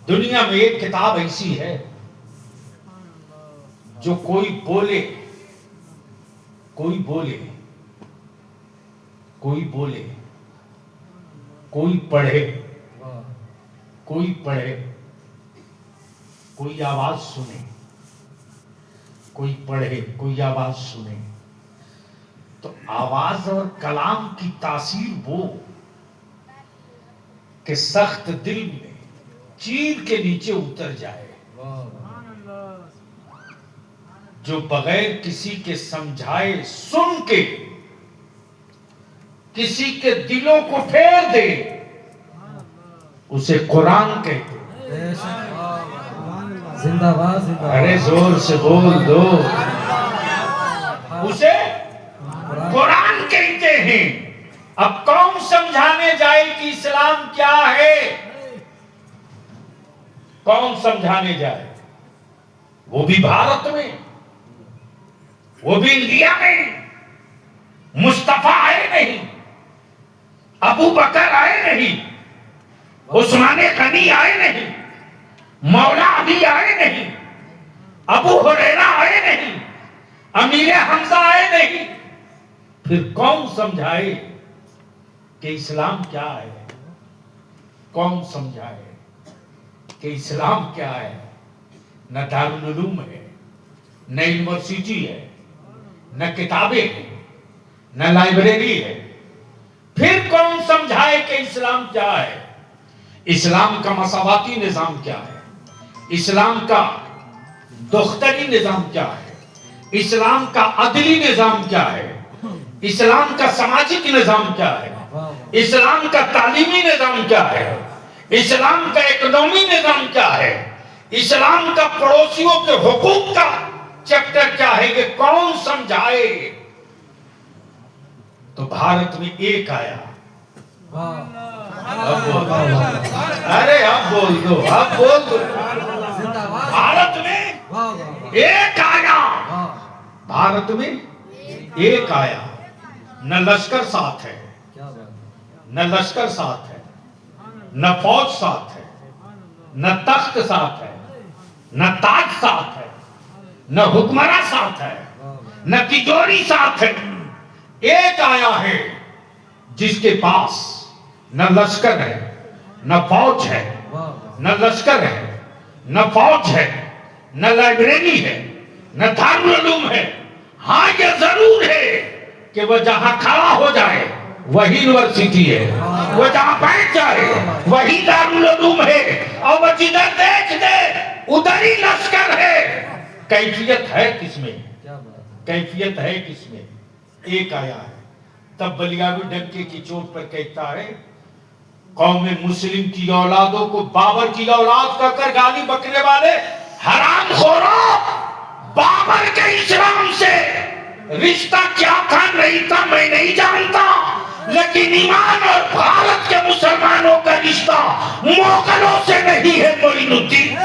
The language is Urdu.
دنیا میں ایک کتاب ایسی ہے جو کوئی بولے کوئی بولے کوئی بولے کوئی پڑھے کوئی پڑھے کوئی آواز سنے کوئی پڑھے کوئی آواز سنے تو آواز اور کلام کی تاثیر وہ کہ سخت دل میں چیر کے نیچے اتر جائے، جو بغیر کسی کے سمجھائے سن کے کسی کے دلوں کو پھیر دے، اسے قرآن کہتے ہیں۔ زندہ باد، ارے زور سے بول دو، اسے قرآن کہتے ہیں۔ اب کون سمجھانے جائے کہ اسلام کیا ہے؟ کون سمجھانے جائے؟ وہ بھی بھارت میں، وہ بھی انڈیا میں مصطفیٰ آئے نہیں، ابو بکر آئے نہیں، عثمان غنی آئے نہیں، مولا علی آئے نہیں، ابو ہریرہ آئے نہیں، امیر حمزہ آئے نہیں۔ پھر کون سمجھائے کہ اسلام کیا ہے؟ کون سمجھائے کہ اسلام کیا ہے؟ نہ دارالعلوم ہے، نہ یونیورسٹی ہے، نہ کتابیں ہیں، نہ لائبریری ہے۔ پھر کون سمجھائے کہ اسلام کیا ہے؟ اسلام کا مساواتی نظام کیا ہے؟ اسلام کا دختری نظام کیا ہے؟ اسلام کا عدلی نظام کیا ہے؟ اسلام کا سماجی نظام کیا ہے؟ اسلام کا تعلیمی نظام کیا ہے؟ اسلام کا اکنامی نظام کیا ہے؟ اسلام کا پڑوسیوں کے حقوق کا چیپٹر کیا ہے؟ کہ کون سمجھائے؟ تو بھارت میں ایک آیا، ارے اب بول دو، اب بول دو، بھارت میں ایک آیا، بھارت میں ایک آیا۔ نہ لشکر ساتھ ہے، نہ لشکر ساتھ ہے، نہ فوج ساتھ ہے، نہ تخت ساتھ ہے، نہ تاج ساتھ ہے، نہ حکمراں ساتھ ہے، نہ تجوری ساتھ ہے۔ ایک آیا ہے جس کے پاس نہ لشکر ہے، نہ فوج ہے، نہ لشکر ہے، نہ فوج ہے، نہ لائبریری ہے، نہ دارالعلوم ہے۔ ہاں یہ ضرور ہے کہ وہ جہاں کھڑا ہو جائے وہی یونیورسٹی ہے، وہ جہاں بیٹھ جائے وہی دارالعلوم ہے، اور وہ جدھر دیکھ دے ادھر ہی لشکر ہے۔ کیفیت ہے کس میں؟ کیفیت ہے کس میں؟ ایک آیا ہے۔ تب بلیاوی ڈنکے کی چوٹ پر کہتا ہے، قوم مسلم کی اولادوں کو بابر کی اولاد کہہ کر گالی بکنے والے حرام خورو، بابر کے اسلام سے رشتہ کیا تھا نہیں تھا میں نہیں جانتا، لیکن ایمان اور بھارت کے مسلمانوں کا رشتہ مغلوں سے نہیں ہے۔ معین الدین